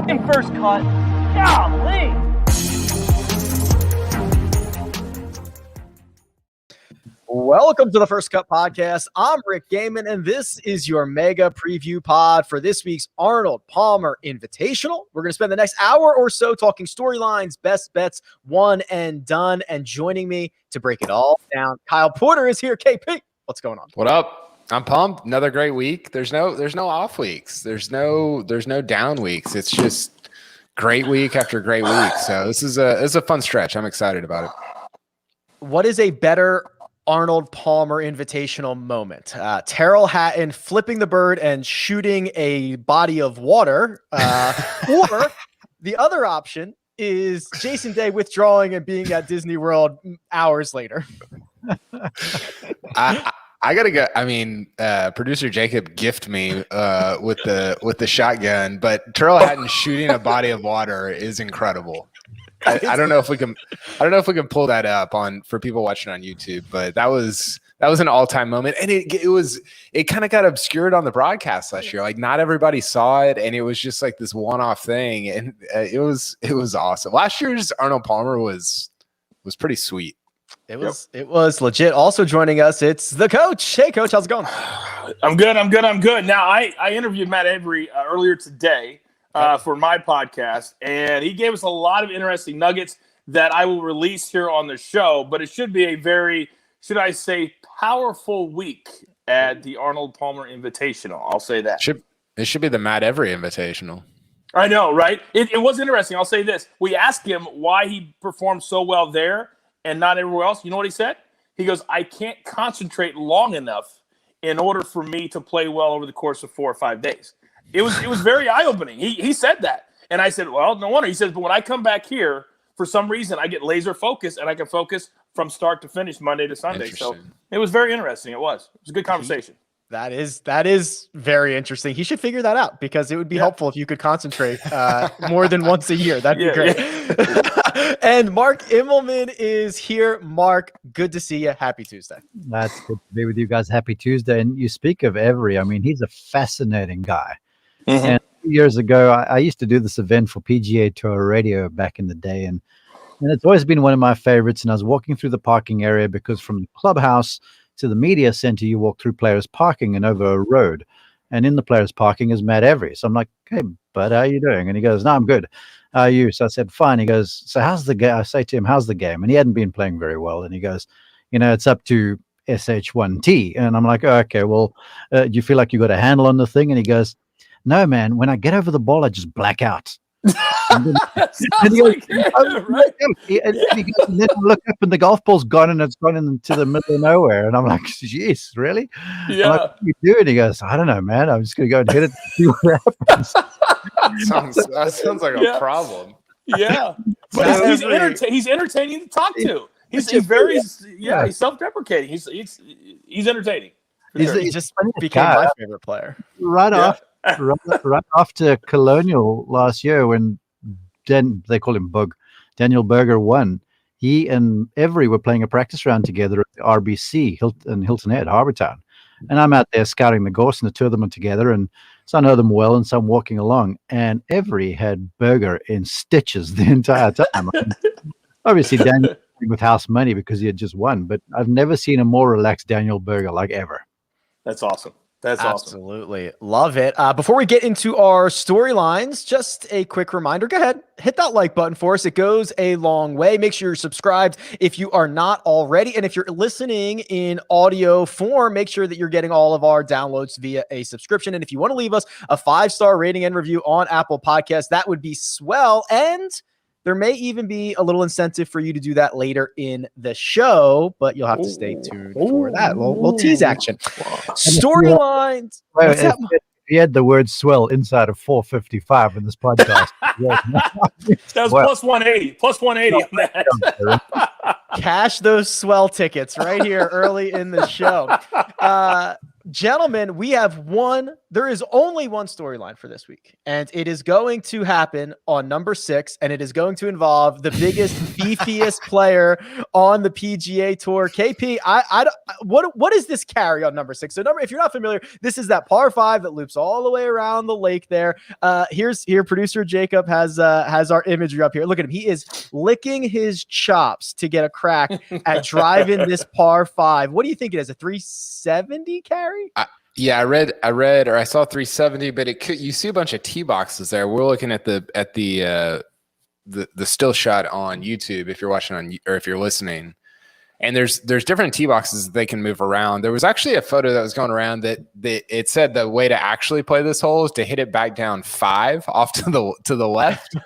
freaking first cut. Golly. Welcome to the First Cut Podcast. I'm Rick Gehman, and this is your mega preview pod for this week's Arnold Palmer Invitational. We're going to spend the next hour or so talking storylines, best bets, one and done. And joining me to break it all down, Kyle Porter is here. KP, what's going on? What up? I'm pumped. Another great week. There's no off weeks. There's no down weeks. It's just great week after great week. So this is a fun stretch. I'm excited about it. What is a better Arnold Palmer Invitational moment? Terrell Hatton flipping the bird and shooting a body of water, or the other option is Jason Day withdrawing and being at Disney World hours later. I gotta go. I mean, producer Jacob gifted me with the shotgun, but Terrell Hatton shooting a body of water is incredible. I don't know if we can pull that up for people watching on YouTube, but that was an all-time moment, and it kind of got obscured on the broadcast last year. Like, not everybody saw it, and it was just like this one-off thing, and it was awesome. Last year's Arnold Palmer was pretty sweet. It was legit. Also joining us, it's the coach. Hey, coach, how's it going? I'm good. Now, I interviewed Matt Avery earlier today for my podcast, and he gave us a lot of interesting nuggets that I will release here on the show, but it should be a very, should I say, powerful week at the Arnold Palmer Invitational. I'll say that. It should be the Matt Avery Invitational. I know, right? It was interesting. I'll say this. We asked him why he performed so well there and not everywhere else. You know what he said? He goes, I can't concentrate long enough in order for me to play well over the course of 4 or 5 days. It was very eye-opening. He said that. And I said, well, no wonder. He says, but when I come back here, for some reason, I get laser focused and I can focus from start to finish, Monday to Sunday. So it was very interesting. It was a good conversation. That is very interesting. He should figure that out, because it would be helpful if you could concentrate more than once a year. That'd be great. Yeah. And Mark Immelman is here. Mark, good to see you. Happy Tuesday. That's good to be with you guys. Happy Tuesday. And you speak of Avery. I mean, he's a fascinating guy. Mm-hmm. And years ago, I used to do this event for PGA Tour Radio back in the day. And it's always been one of my favorites. And I was walking through the parking area, because from the clubhouse to the media center, you walk through players parking and over a road, and in the players parking is Matt Avery. So I'm like, hey, bud, how are you doing? And he goes, no, I'm good. How are you? So I said, fine. He goes, so how's the game? I say to him, how's the game? And he hadn't been playing very well. And he goes, it's up to SH1T. And I'm like, oh, okay, well, do you feel like you got a handle on the thing? And he goes, no, man, when I get over the ball, I just black out. And then look up and the golf ball's gone, and it's gone into the middle of nowhere. And I'm like, jeez, really? Yeah. Like, what do you do? And he goes, I don't know, man. I'm just going to go and hit it and see what happens. That sounds like a problem. Yeah. But he's entertaining to talk to. He's very, he's self-deprecating. He's entertaining. He just became my favorite player. Right after Colonial last year, when they call him Bug, Daniel Berger won, he and Avery were playing a practice round together at the RBC, Hilton Head, Harbortown. And I'm out there scouting the course, and the two of them are together, and so I know them well, and so I'm walking along, and Avery had Berger in stitches the entire time. Obviously, Daniel with house money because he had just won, but I've never seen a more relaxed Daniel Berger like ever. That's awesome. That's absolutely awesome. Love it. Before we get into our storylines, just a quick reminder. Go ahead, hit that like button for us. It goes a long way. Make sure you're subscribed if you are not already. And if you're listening in audio form, make sure that you're getting all of our downloads via a subscription. And if you want to leave us a 5-star rating and review on Apple Podcasts, that would be swell. And there may even be a little incentive for you to do that later in the show, but you'll have to stay tuned for that. We'll tease action. Storylines. If you had the word swell inside of 455 in this podcast. That was plus 180. Plus 180 on that. Cash those swell tickets right here early in the show. Gentlemen, we have one there is only one storyline for this week, and it is going to happen on number 6, and it is going to involve the biggest, beefiest player on the PGA Tour. KP, what is this carry on number 6? So if you're not familiar, this is that par 5 that loops all the way around the lake there. Here, producer Jacob has our imagery up here. Look at him. He is licking his chops to get a crack at driving this par 5. What do you think it is? A 370 carry? Yeah, I read, or I saw 370, but you see a bunch of tee boxes there. We're looking at the still shot on YouTube if you're watching or if you're listening, and there's different tee boxes that they can move around. There was actually a photo that was going around that it said the way to actually play this hole is to hit it back down 5 off to the left,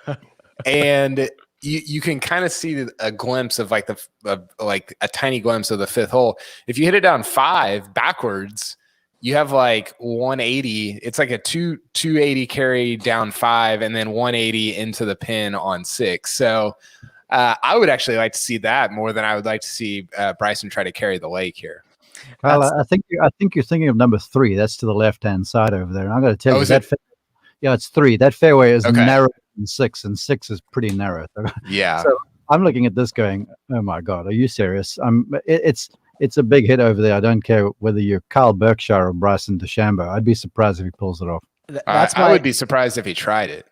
and you can kind of see a glimpse of like a tiny glimpse of the 5th hole. If you hit it down 5 backwards, you have like 180. It's like a 280 carry down 5 and then 180 into the pin on 6. So I would actually like to see that more than I would like to see Bryson try to carry the lake here. Well, I think you're thinking of number 3. That's to the left-hand side over there. And I'm going to tell you that. Yeah, it's 3. That fairway is narrower than 6, and 6 is pretty narrow. Yeah. So I'm looking at this going, oh my God, are you serious? It's a big hit over there. I don't care whether you're Kyle Berkshire or Bryson DeChambeau. I'd be surprised if he pulls it off. I would be surprised if he tried it.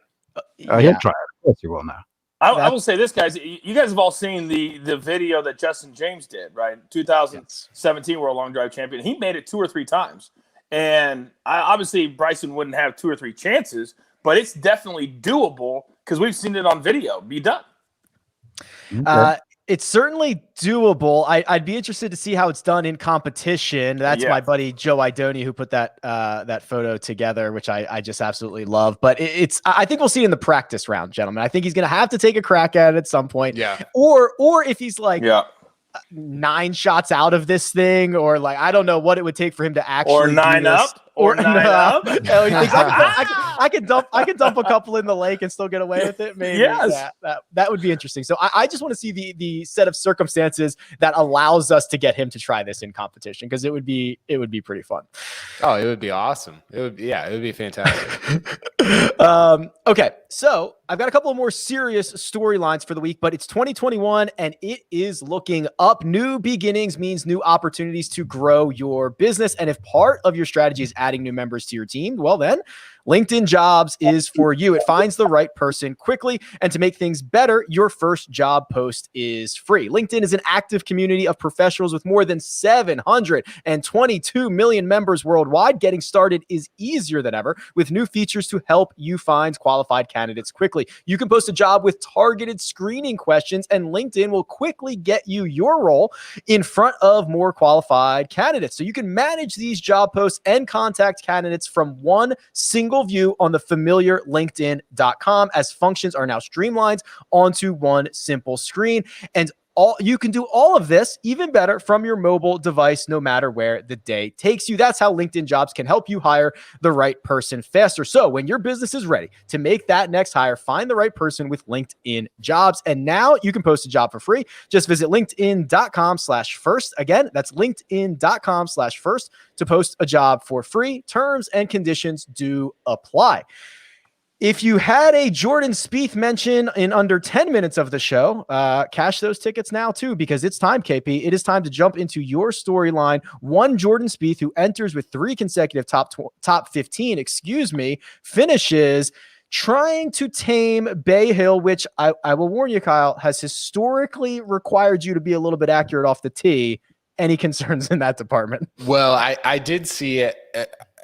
He'll try it. Of course he will now. I will say this, guys. You guys have all seen the video that Justin James did, right? 2017 World Long Drive Champion. He made it 2 or 3 times. And obviously Bryson wouldn't have 2 or 3 chances, but it's definitely doable because we've seen it on video be done. Okay. It's certainly doable. I'd be interested to see how it's done in competition. That's my buddy Joe Idoni who put that photo together, which I just absolutely love. But I think we'll see it in the practice round, gentlemen. I think he's going to have to take a crack at it at some point. Yeah. Or if he's like 9 shots out of this thing, or like I don't know what it would take for him to actually or 9 up. Or 9 up. I could dump a couple in the lake and still get away with it. Maybe that would be interesting. So I just want to see the set of circumstances that allows us to get him to try this in competition, because it would be pretty fun. Oh, it would be awesome. It would be fantastic. Okay, so I've got a couple of more serious storylines for the week, but it's 2021 and it is looking up. New beginnings means new opportunities to grow your business. And if part of your strategy is adding new members to your team, well then LinkedIn Jobs is for you. It finds the right person quickly, and to make things better, your first job post is free. LinkedIn is an active community of professionals with more than 722 million members worldwide. Getting started is easier than ever with new features to help you find qualified candidates quickly. You can post a job with targeted screening questions, and LinkedIn will quickly get you your role in front of more qualified candidates. So you can manage these job posts and contact candidates from one single view on the familiar LinkedIn.com, as functions are now streamlined onto one simple screen. And you can do all of this even better from your mobile device, no matter where the day takes you. That's how LinkedIn Jobs can help you hire the right person faster. So when your business is ready to make that next hire, find the right person with LinkedIn Jobs. And now you can post a job for free. Just visit linkedin.com/first. Again, that's linkedin.com/first to post a job for free. Terms and conditions do apply. If you had a Jordan Spieth mention in under 10 minutes of the show, cash those tickets now too, because it's time, KP. It is time to jump into your storyline. One Jordan Spieth, who enters with 3 consecutive top 15, finishes trying to tame Bay Hill, which I will warn you, Kyle, has historically required you to be a little bit accurate off the tee. Any concerns in that department? Well, I did see it.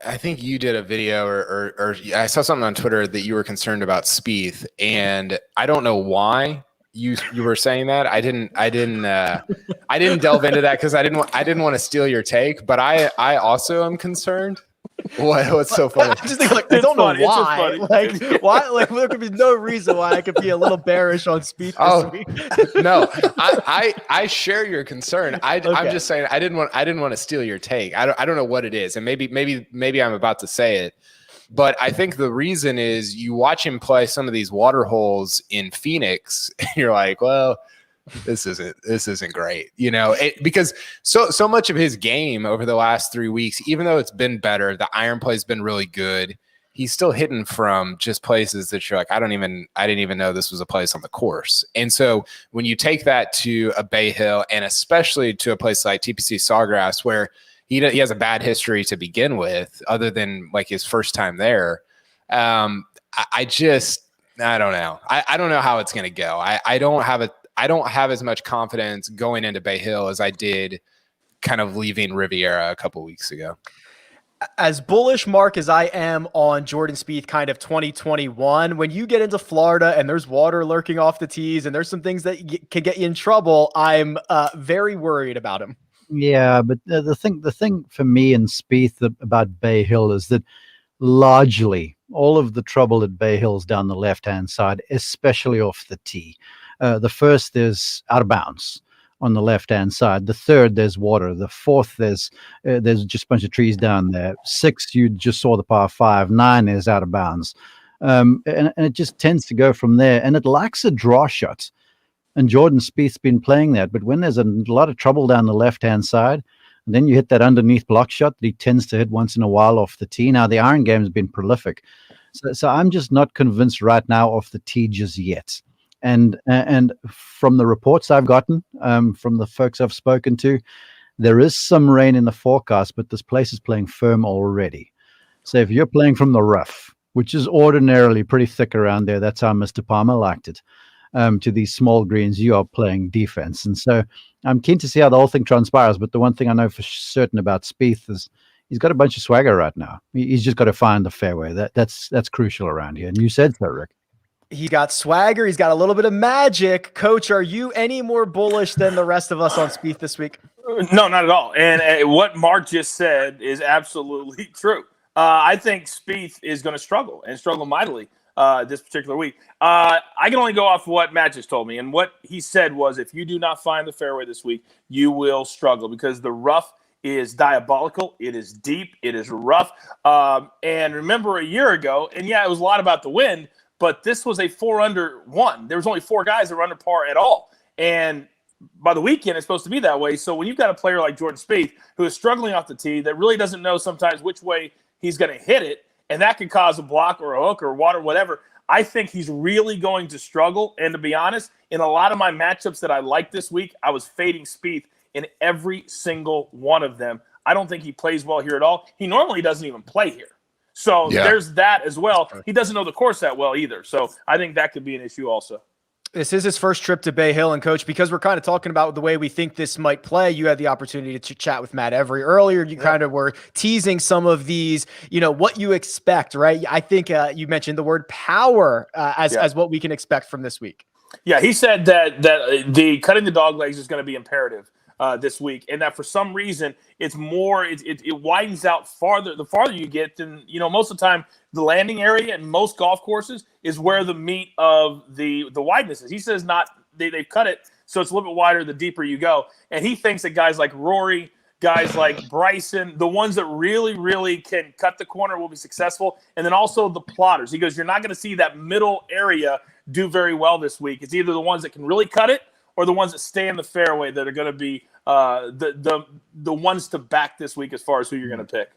I think you did a video or I saw something on Twitter that you were concerned about Spieth, and I don't know why you were saying that. I didn't delve into that because I didn't want to steal your take, but I also am concerned. What's so funny? I just think, I don't know why. Why? There could be no reason why I could be a little bearish on Spieth this week. No, I share your concern. I'm just saying I didn't want to steal your take. I don't know what it is, and maybe I'm about to say it, but I think the reason is you watch him play some of these water holes in Phoenix, and you're like, well, this isn't great, because so much of his game over the last 3 weeks, even though it's been better, the iron play has been really good. He's still hitting from just places that you're like, I didn't even know this was a place on the course. And so when you take that to a Bay Hill, and especially to a place like TPC Sawgrass, where he has a bad history to begin with, other than like his first time there, I don't know. I don't know how it's going to go. I don't have as much confidence going into Bay Hill as I did kind of leaving Riviera a couple weeks ago. As bullish, Mark, as I am on Jordan Spieth kind of 2021, when you get into Florida and there's water lurking off the tees and there's some things that can get you in trouble, I'm very worried about him. Yeah, but the thing for me and Spieth about Bay Hill is that largely all of the trouble at Bay Hill is down the left-hand side, especially off the tee. The first is out of bounds on the left-hand side. The third, there's water. The fourth, there's just a bunch of trees down there. 6, you just saw the par 5. 9 is out of bounds. And it just tends to go from there. And it lacks a draw shot. And Jordan Spieth's been playing that. But when there's a lot of trouble down the left-hand side, and then you hit that underneath block shot that he tends to hit once in a while off the tee. Now, the iron game has been prolific. So I'm just not convinced right now off the tee just yet. And from the reports I've gotten, from the folks I've spoken to, there is some rain in the forecast, but this place is playing firm already. So if you're playing from the rough, which is ordinarily pretty thick around there, that's how Mr. Palmer liked it, to these small greens, you are playing defense. And so I'm keen to see how the whole thing transpires. But the one thing I know for certain about Spieth is he's got a bunch of swagger right now. He's just got to find the fairway. That's crucial around here. And you said so, Rick. He got swagger. He's got a little bit of magic. Coach, are you any more bullish than the rest of us on Spieth this week? No, not at all. And what Mark just said is absolutely true. I think Spieth is going to struggle mightily this particular week. I can only go off what Matt just told me. And what he said was, if you do not find the fairway this week, you will struggle because the rough is diabolical. It is deep. It is rough. And remember a year ago, and yeah, it was a lot about the wind, but this was a 4-under one. There was only 4 guys that were under par at all. And by the weekend, it's supposed to be that way. So when you've got a player like Jordan Spieth who is struggling off the tee that really doesn't know sometimes which way he's going to hit it, and that could cause a block or a hook or water, whatever, I think he's really going to struggle. And to be honest, in a lot of my matchups that I like this week, I was fading Spieth in every single one of them. I don't think he plays well here at all. He normally doesn't even play here. So there's that as well. He doesn't know the course that well either. So I think that could be an issue also. This is his first trip to Bay Hill. And Coach, because we're kind of talking about the way we think this might play, you had the opportunity to chat with Matt Every earlier. You kind of were teasing some of these, what you expect, right? I think you mentioned the word power as what we can expect from this week. Yeah, he said that the cutting the dog legs is going to be imperative this week, and that for some reason it's more it widens out farther the farther you get. Than most of the time the landing area in most golf courses is where the meat of the wideness is. He says they've cut it so it's a little bit wider the deeper you go, and he thinks that guys like Rory, guys like Bryson, the ones that really can cut the corner will be successful. And then also the plotters. He goes, you're not going to see that middle area do very well this week. It's either the ones that can really cut it or the ones that stay in the fairway that are going to be the ones to back this week as far as who you're going to pick.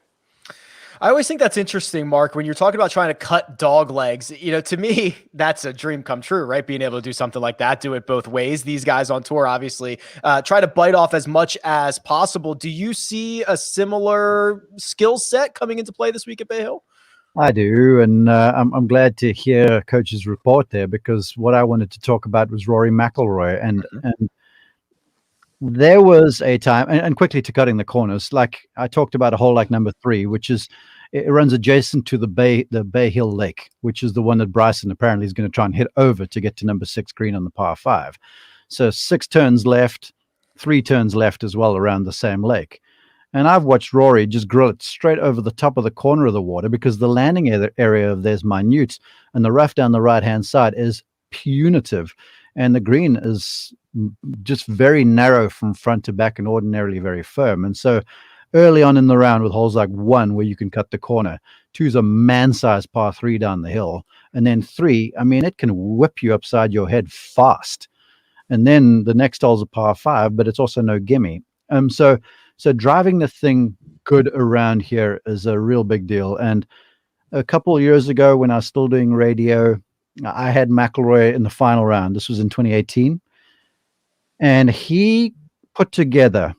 I always think that's interesting, Mark, when you're talking about trying to cut dog legs. To me, that's a dream come true, right? Being able to do something like that, do it both ways. These guys on tour obviously try to bite off as much as possible. Do you see a similar skill set coming into play this week at Bay Hill? I do, and I'm glad to hear Coach's report there, because what I wanted to talk about was Rory McIlroy, and there was a time, and quickly to cutting the corners, like I talked about a hole like number 3, which is it runs adjacent to the Bay Hill Lake, which is the one that Bryson apparently is going to try and hit over to get to number 6 green on the par 5. So 6 turns left, 3 turns left as well around the same lake. And I've watched Rory just grill it straight over the top of the corner of the water, because the landing area of there's minute, and the rough down the right-hand side is punitive. And the green is just very narrow from front to back and ordinarily very firm. And so early on in the round with holes like 1 where you can cut the corner, 2's a man-sized par 3 down the hill, and then 3, I mean, it can whip you upside your head fast. And then the next hole's a par 5, but it's also no gimme. So driving the thing good around here is a real big deal. And a couple of years ago, when I was still doing radio, I had McIlroy in the final round. This was in 2018. And he put together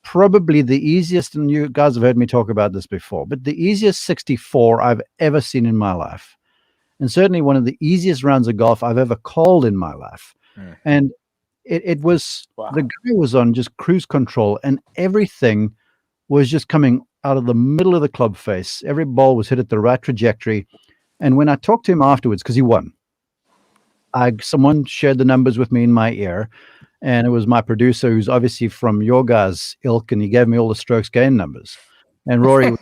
probably the easiest, and you guys have heard me talk about this before, but the easiest 64 I've ever seen in my life. And certainly one of the easiest rounds of golf I've ever called in my life. And it was, the guy was on just cruise control, and everything was just coming out of the middle of the club face. Every ball was hit at the right trajectory. And when I talked to him afterwards, because he won, someone shared the numbers with me in my ear, and it was my producer, who's obviously from your guys' ilk, and he gave me all the strokes gain numbers. And Rory,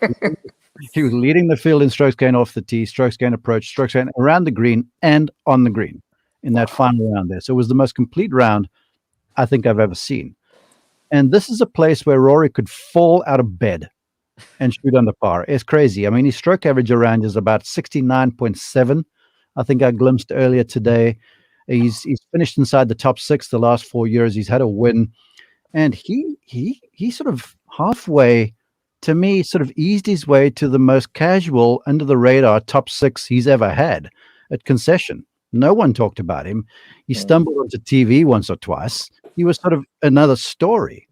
he was leading the field in strokes gain off the tee, strokes gain approach, strokes gain around the green and on the green in that final round there. So it was the most complete round I think I've ever seen. And this is a place where Rory could fall out of bed and shoot under par. It's crazy. I mean, his stroke average around is about 69.7. I think I glimpsed earlier today. He's finished inside the top 6 the last 4 years. He's had a win. And he sort of halfway, to me, sort of eased his way to the most casual, under the radar top 6 he's ever had at Concession. No one talked about him. He stumbled onto TV once or twice. He was sort of another story.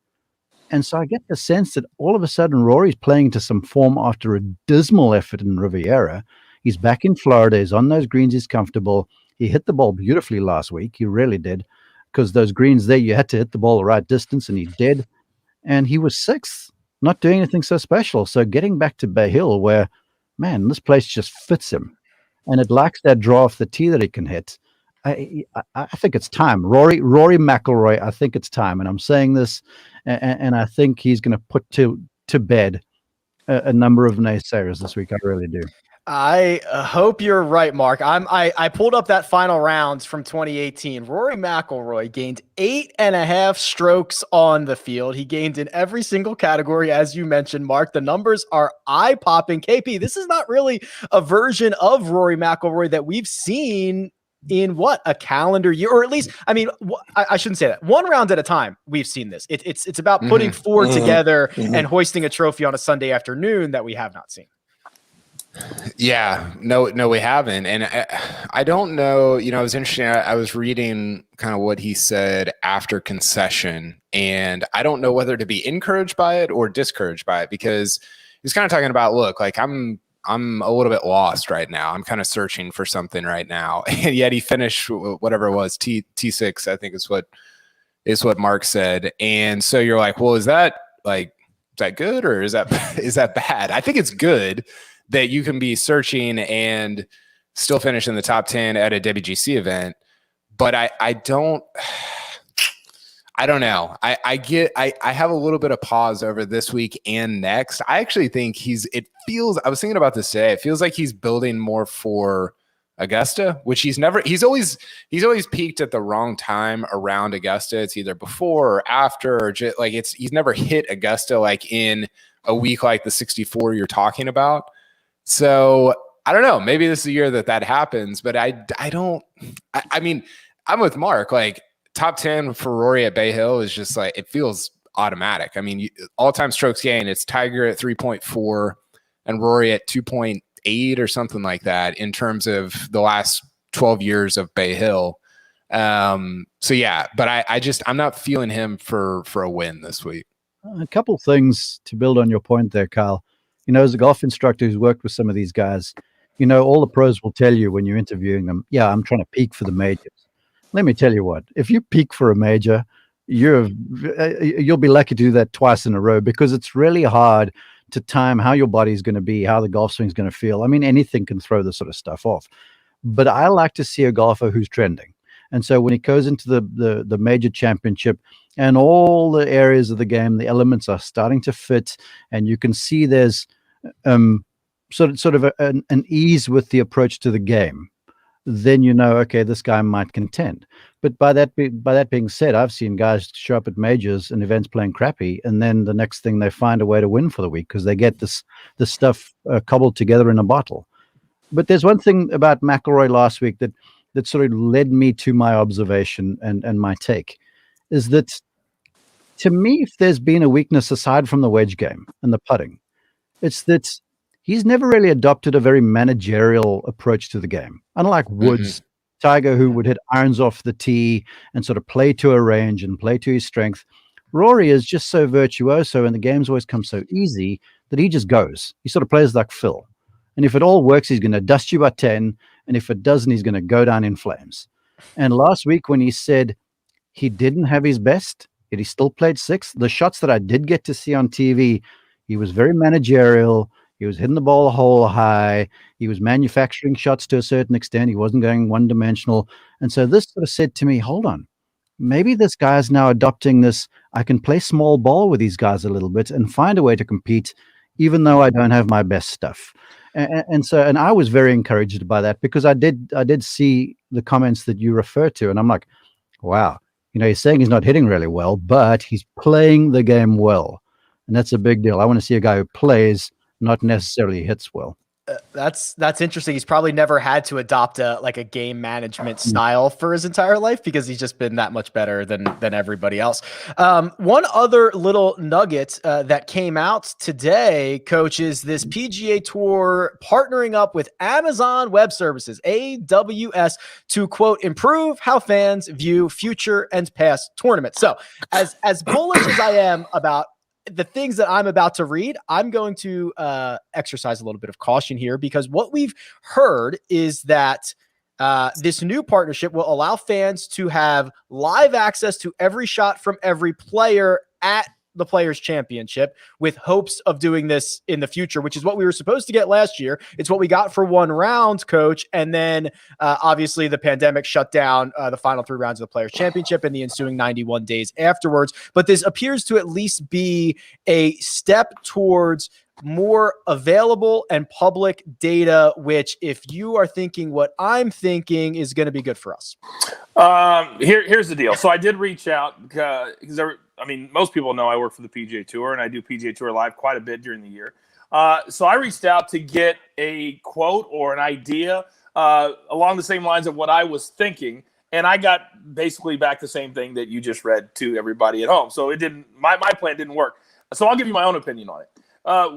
And so I get the sense that all of a sudden Rory's playing into some form after a dismal effort in Riviera. He's back in Florida. He's on those greens. He's comfortable. He hit the ball beautifully last week. He really did, because those greens there, you had to hit the ball the right distance, and he did. And he was 6th, not doing anything so special. So getting back to Bay Hill, where, man, this place just fits him. And it likes that draw off the tee that he can hit. I think it's time. Rory McIlroy, I think it's time. And I'm saying this, and I think he's going to put to bed a number of naysayers this week. I really do. I hope you're right, Mark. I pulled up that final rounds from 2018. Rory McIlroy gained 8.5 strokes on the field. He gained in every single category, as you mentioned, Mark. The numbers are eye-popping. KP, this is not really a version of Rory McIlroy that we've seen in a calendar year, or at least, I mean, I shouldn't say that. One round at a time, we've seen this. It's about putting 4 together and hoisting a trophy on a Sunday afternoon that we have not seen. Yeah, no, we haven't. And I don't know, it was interesting. I was reading kind of what he said after Concession, and I don't know whether to be encouraged by it or discouraged by it, because he's kind of talking about, look, like I'm a little bit lost right now. I'm kind of searching for something right now. And yet he finished whatever it was, T6, I think is what Mark said. And so you're like, well, is that good, or is that bad? I think it's good that you can be searching and still finish in the top 10 at a WGC event. But I don't know. I have a little bit of pause over this week and next. I actually think I was thinking about this today. It feels like he's building more for Augusta, which he's always peaked at the wrong time around Augusta. It's either before or after, or just like he's never hit Augusta like in a week like the 64 you're talking about. So I don't know. Maybe this is the year that happens, but I mean, I'm with Mark. Like top 10 for Rory at Bay Hill is just like, it feels automatic. I mean, all-time strokes gained, it's Tiger at 3.4 and Rory at 2.8 or something like that in terms of the last 12 years of Bay Hill. So yeah, but I'm not feeling him for a win this week. A couple things to build on your point there, Kyle. As a golf instructor who's worked with some of these guys, all the pros will tell you when you're interviewing them, yeah, I'm trying to peak for the majors. Let me tell you what, if you peak for a major, you'll be lucky to do that twice in a row, because it's really hard to time how your body's going to be, how the golf swing's going to feel. I mean, anything can throw this sort of stuff off. But I like to see a golfer who's trending. And so when he goes into the major championship and all the areas of the game, the elements are starting to fit, and you can see there's sort of an ease with the approach to the game, then okay, this guy might contend. But by that being said, I've seen guys show up at majors and events playing crappy, and then the next thing they find a way to win for the week because they get this stuff cobbled together in a bottle. But there's one thing about McIlroy last week that that sort of led me to my observation and my take is that, to me, if there's been a weakness aside from the wedge game and the putting, it's that he's never really adopted a very managerial approach to the game. Unlike Woods, Tiger, who would hit irons off the tee and sort of play to a range and play to his strength, Rory is just so virtuoso, and the game's always come so easy that he just goes. He sort of plays like Phil. And if it all works, he's going to dust you by 10. And if it doesn't, he's going to go down in flames. And last week when he said he didn't have his best, yet he still played sixth, the shots that I did get to see on TV, he was very managerial. He was hitting the ball a hole high. He was manufacturing shots to a certain extent. He wasn't going one-dimensional. And so this sort of said to me, hold on, maybe this guy is now adopting this. I can play small ball with these guys a little bit and find a way to compete, even though I don't have my best stuff. And I was very encouraged by that, because I did see the comments that you refer to, and I'm like, wow, he's saying he's not hitting really well, but he's playing the game well. And that's a big deal. I want to see a guy who plays, not necessarily hits well. That's interesting. He's probably never had to adopt a game management style for his entire life, because he's just been that much better than everybody else. One other little nugget that came out today, Coach, is this PGA Tour partnering up with Amazon Web Services, AWS, to, quote, improve how fans view future and past tournaments. So as bullish as I am about the things that I'm about to read, I'm going to exercise a little bit of caution here, because what we've heard is that this new partnership will allow fans to have live access to every shot from every player at the Players' Championship, with hopes of doing this in the future, which is what we were supposed to get last year. It's what we got for one round, Coach. And then obviously the pandemic shut down the final 3 rounds of the Players' Championship and the ensuing 91 days afterwards. But this appears to at least be a step towards more available and public data, which, if you are thinking what I'm thinking, is going to be good for us. Here's the deal. So I did reach out because most people know I work for the PGA Tour, and I do PGA Tour Live quite a bit during the year. So I reached out to get a quote or an idea along the same lines of what I was thinking, and I got basically back the same thing that you just read to everybody at home. So it didn't. My plan didn't work. So I'll give you my own opinion on it.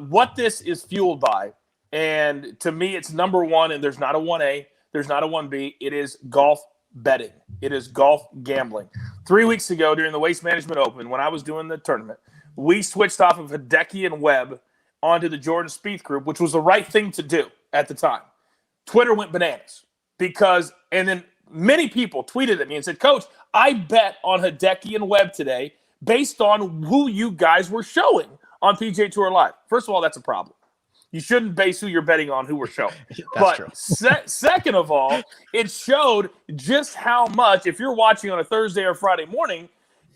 What this is fueled by, and to me, it's number one, and there's not a 1A, there's not a 1B. It is golf betting. It is golf gambling. 3 weeks ago during the Waste Management Open, when I was doing the tournament, we switched off of Hideki and Webb onto the Jordan Spieth group, which was the right thing to do at the time. Twitter went bananas and then many people tweeted at me and said, Coach, I bet on Hideki and Webb today based on who you guys were showing on PGA Tour Live. First of all, that's a problem. You shouldn't base who you're betting on who we're showing. But true. Second of all, it showed just how much, if you're watching on a Thursday or Friday morning,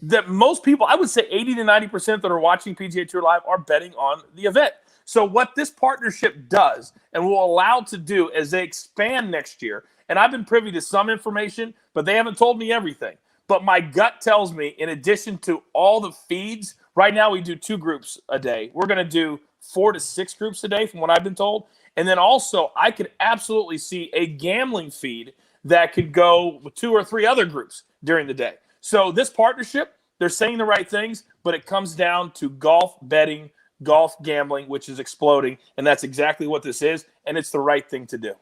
that most people, I would say 80 to 90% that are watching PGA Tour Live are betting on the event. So what this partnership does and will allow to do as they expand next year, and I've been privy to some information, but they haven't told me everything. But my gut tells me, in addition to all the feeds, right now we do 2 groups a day. We're going to do 4 to 6 groups a day from what I've been told. And then also I could absolutely see a gambling feed that could go with 2 or 3 other groups during the day. So this partnership, they're saying the right things, but it comes down to golf betting, golf gambling, which is exploding. And that's exactly what this is. And it's the right thing to do.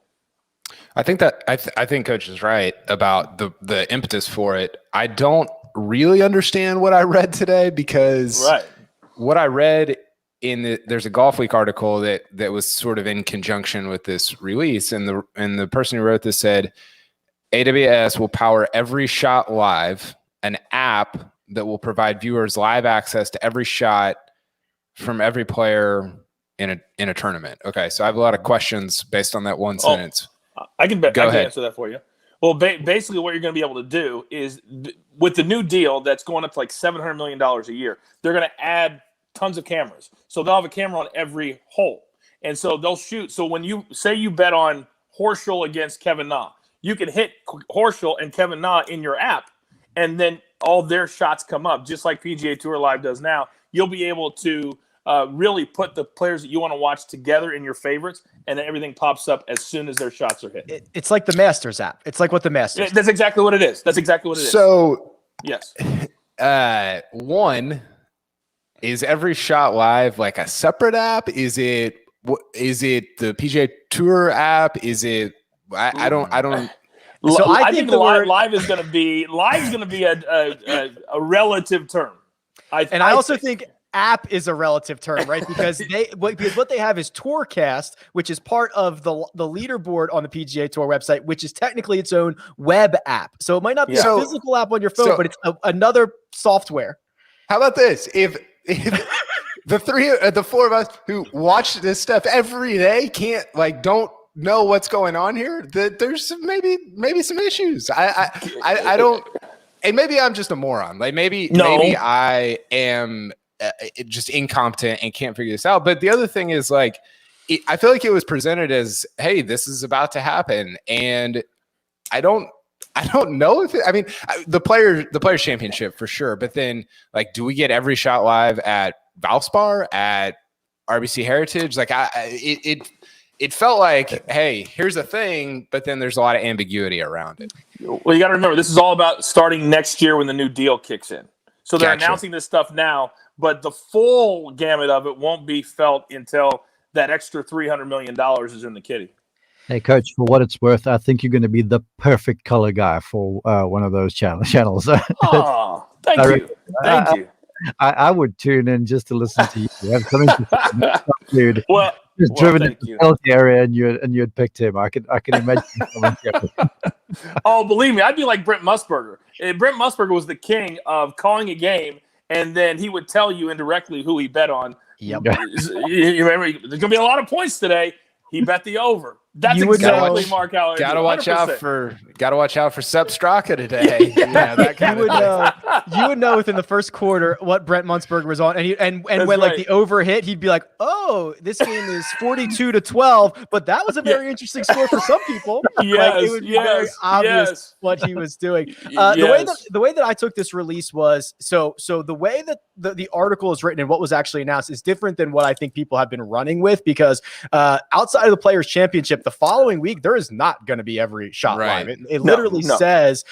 I think that I think Coach is right about the impetus for it. I don't really understand what I read today, because what I read there's a Golf Week article that was sort of in conjunction with this release, and the person who wrote this said AWS will power every shot live, an app that will provide viewers live access to every shot from every player in a tournament. Okay, so I have a lot of questions based on that one sentence. I can answer that for you. Well, basically what you're going to be able to do is, with the new deal that's going up to like $700 million a year, they're going to add tons of cameras. So they'll have a camera on every hole. And so they'll shoot. So when you say you bet on Horschel against Kevin Na, you can hit Horschel and Kevin Na in your app, and then all their shots come up, just like PGA Tour Live does now. You'll be able to really put the players that you want to watch together in your favorites, and then everything pops up as soon as their shots are hit. It's like the Masters app. It's like what the Masters. That's exactly what it is. That's exactly what it is. So, yes. One, is every shot live like a separate app? Is it the PGA Tour app? Is it? I don't. So I think live is going to be a relative term. I also think app is a relative term, right? Because what they have is Tourcast, which is part of the leaderboard on the PGA Tour website, which is technically its own web app. So it might not be a physical app on your phone, but it's another software. How about this? If the four of us who watch this stuff every day don't know what's going on here, there's maybe some issues. I don't, and maybe I'm just a moron. Like maybe I am just incompetent and can't figure this out. But the other thing is I feel like it was presented as, hey, this is about to happen, and I don't know if the Players Championship for sure. But then do we get every shot live at Valspar, at RBC Heritage? It felt like, hey, here's a thing, but then there's a lot of ambiguity around it. Well, you got to remember, this is all about starting next year when the new deal kicks in. So they're announcing this stuff now, but the full gamut of it won't be felt until that extra $300 million is in the kitty. Hey, Coach, for what it's worth, I think you're going to be the perfect color guy for one of those channels. Oh, thank you. Thank you. I would tune in just to listen to you. You have something to say, dude. Well, just driven to the health area, and you'd picked him. I can imagine. Oh, believe me, I'd be like Brent Musburger. Brent Musburger was the king of calling a game, and then he would tell you indirectly who he bet on. Yep. You remember, there's going to be a lot of points today. He bet the over. That's exactly Mark Allen. Gotta watch out for Sepp Straka today. You would know within the first quarter what Brent Musburger was on, and when the over hit, he'd be like, "Oh, this game is 42-12," but that was a very interesting score for some people. Yes, it would be very obvious what he was doing. The way that I took this release was so the way that the article is written and what was actually announced is different than what I think people have been running with, because outside of the Players Championship, the following week, there is not going to be every shot live. It literally says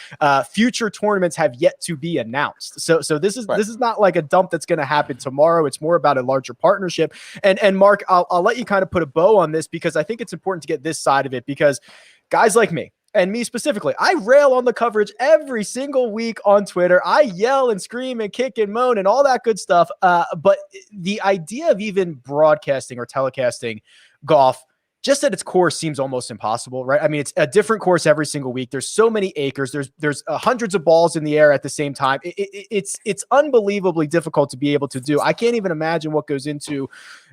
future tournaments have yet to be announced. So this is not like a dump that's going to happen tomorrow. It's more about a larger partnership. And Mark, I'll let you kind of put a bow on this, because I think it's important to get this side of it, because guys like me, and me specifically, I rail on the coverage every single week on Twitter. I yell and scream and kick and moan and all that good stuff. But the idea of even broadcasting or telecasting golf just at its core seems almost impossible, right? I mean, it's a different course every single week. There's so many acres. There's hundreds of balls in the air at the same time. It's unbelievably difficult to be able to do. I can't even imagine what goes into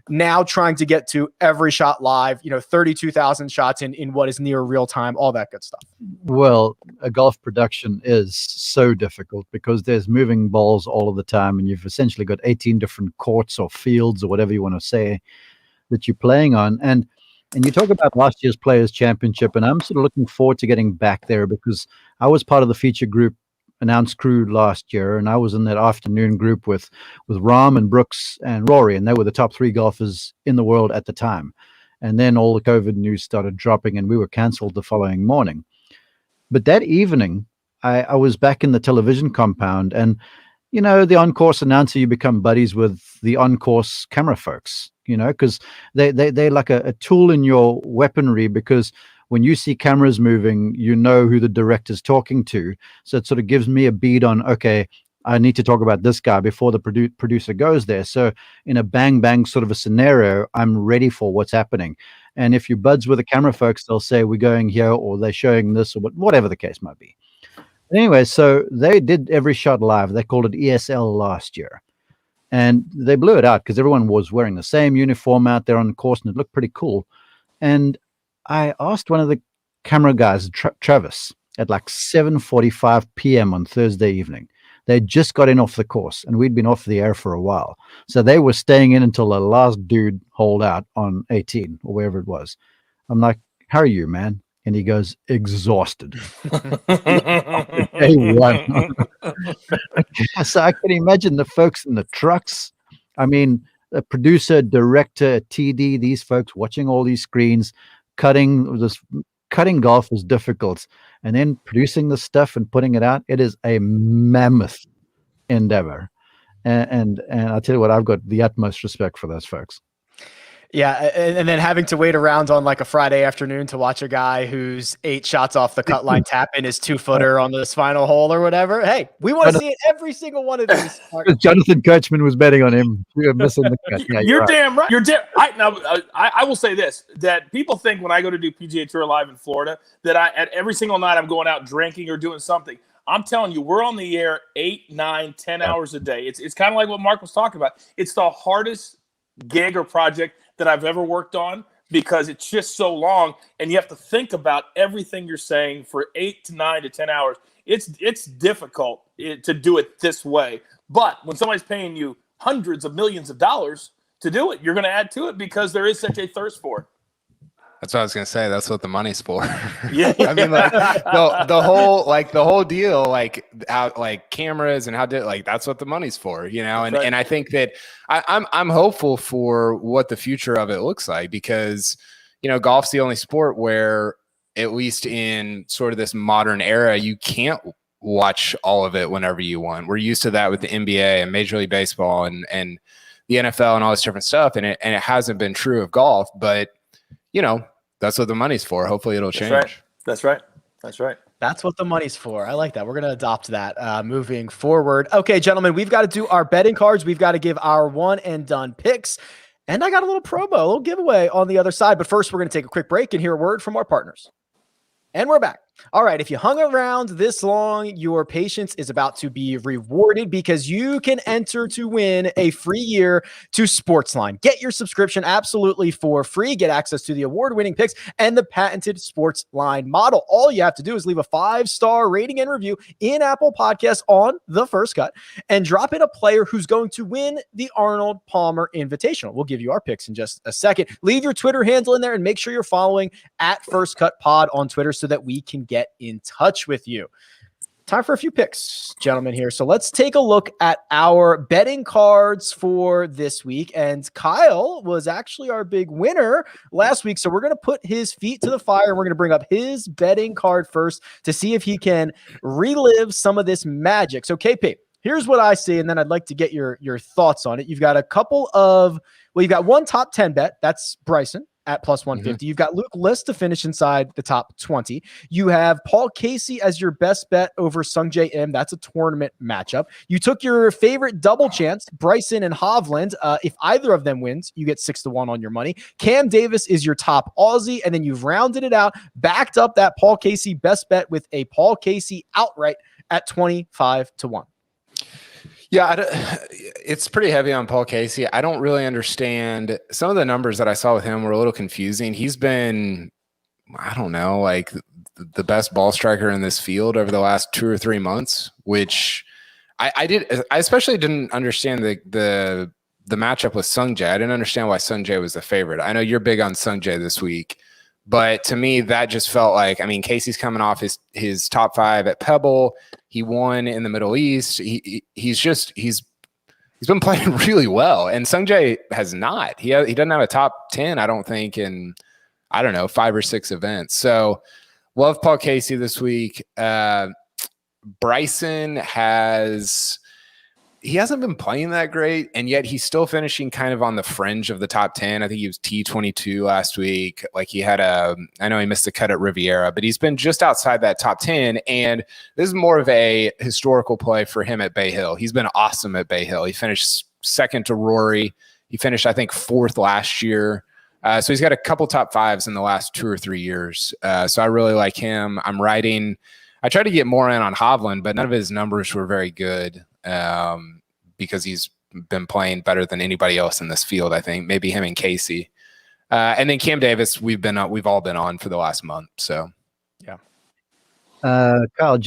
now trying to get to every shot live, 32,000 shots in what is near real time, all that good stuff. Well, a golf production is so difficult because there's moving balls all of the time, and you've essentially got 18 different courts or fields or whatever you want to say that you're playing on. And you talk about last year's Players Championship, and I'm sort of looking forward to getting back there, because I was part of the feature group announced crew last year, and I was in that afternoon group with Rahm and Brooks and Rory, and they were the top 3 golfers in the world at the time. And then all the COVID news started dropping, and we were canceled the following morning. But that evening, I was back in the television compound, and the on-course announcer, you become buddies with the on-course camera folks, because they're like a tool in your weaponry, because when you see cameras moving, you know who the director's talking to. So it sort of gives me a bead on, okay, I need to talk about this guy before the producer goes there. So in a bang sort of a scenario, I'm ready for what's happening. And if you're buds with the camera folks, they'll say, we're going here, or they're showing this, or whatever the case might be. Anyway, so they did every shot live. They called it ESL last year. And they blew it out because everyone was wearing the same uniform out there on the course, and it looked pretty cool. And I asked one of the camera guys, Travis, at like 7:45 p.m. on Thursday evening. They just got in off the course, and we'd been off the air for a while. So they were staying in until the last dude holed out on 18 or wherever it was. I'm like, how are you, man? And he goes, exhausted. Day one. So I can imagine the folks in the trucks. I mean, a producer, director, a TD, these folks watching all these screens, cutting golf is difficult. And then producing the stuff and putting it out, it is a mammoth endeavor. And I'll tell you what, I've got the utmost respect for those folks. Yeah, and then having to wait around on like a Friday afternoon to watch a guy who's 8 shots off the cut line tap in his 2-footer on this final hole or whatever. Hey, we want to see it every single one of these. Jonathan Coachman was betting on him. We were missing the cut. Yeah, you're damn right. You're damn. I will say this: that people think when I go to do PGA Tour Live in Florida that at every single night I'm going out drinking or doing something. I'm telling you, we're on the air 8, 9, 10 hours a day. It's kind of like what Mark was talking about. It's the hardest gig or project that I've ever worked on because it's just so long, and you have to think about everything you're saying for 8 to 9 to 10 hours. It's difficult to do it this way. But when somebody's paying you hundreds of millions of dollars to do it, you're going to add to it because there is such a thirst for it. That's what I was gonna say. That's what the money's for. Yeah, I mean, like the whole deal, like how like cameras and how like that's what the money's for, you know. And right. And I think that I'm hopeful for what the future of it looks like because you know golf's the only sport where at least in sort of this modern era you can't watch all of it whenever you want. We're used to that with the NBA and Major League Baseball and the NFL and all this different stuff, and it hasn't been true of golf, but you know, that's what the money's for. Hopefully it'll change. That's right. That's what the money's for. I like that. We're going to adopt that moving forward. Okay, gentlemen, we've got to do our betting cards. We've got to give our one and done picks. And I got a little promo, a little giveaway on the other side. But first, we're going to take a quick break and hear a word from our partners. And we're back. All right, if you hung around this long, your patience is about to be rewarded because you can enter to win a free year to Sportsline. Get your subscription absolutely for free. Get access to the award-winning picks and the patented Sportsline model. All you have to do is leave a 5-star rating and review in Apple Podcasts on The First Cut and drop in a player who's going to win the Arnold Palmer Invitational. We'll give you our picks in just a second. Leave your Twitter handle in there and make sure you're following at First Cut Pod on Twitter so that we can get in touch with you. Time for a few picks, gentlemen, here. So let's take a look at our betting cards for this week. And Kyle was actually our big winner last week. So we're going to put his feet to the fire and we're going to bring up his betting card first to see if he can relive some of this magic. So KP, here's what I see. And then I'd like to get your thoughts on it. You've got you've got one top 10 bet. That's Bryson at plus 150. You've got Luke List to finish inside the top 20. You have Paul Casey as your best bet over Sungjae Im. That's a tournament matchup. You took your favorite double chance, Bryson and Hovland. If either of them wins, you get 6-1 on your money. Cam Davis is your top Aussie, and then you've rounded it out, backed up that Paul Casey best bet with a Paul Casey outright at 25-1. Yeah, it's pretty heavy on Paul Casey. I don't really understand. Some of the numbers that I saw with him were a little confusing. He's been, I don't know, like the best ball striker in this field over the last 2 or 3 months, which I especially didn't understand the matchup with Sungjae. I didn't understand why Sungjae was the favorite. I know you're big on Sungjae this week, but to me, that just felt like, I mean, Casey's coming off his top 5 at Pebble. He won in the Middle East. He's been playing really well, and Sungjae has not. He doesn't have a top 10, I don't think, in 5 or 6 events. So, love Paul Casey this week. Bryson hasn't been playing that great, and yet he's still finishing kind of on the fringe of the top 10. I think he was T22 last week. Like I know he missed the cut at Riviera, but he's been just outside that top 10. And this is more of a historical play for him at Bay Hill. He's been awesome at Bay Hill. He finished second to Rory. He finished, I think, 4th last year. So he's got a couple top 5s in the last 2 or 3 years. So I really like him. I tried to get more in on Hovland, but none of his numbers were very good. Because he's been playing better than anybody else in this field, I think. Maybe him and Casey. And then Cam Davis, we've all been on for the last month. So, yeah. Kyle,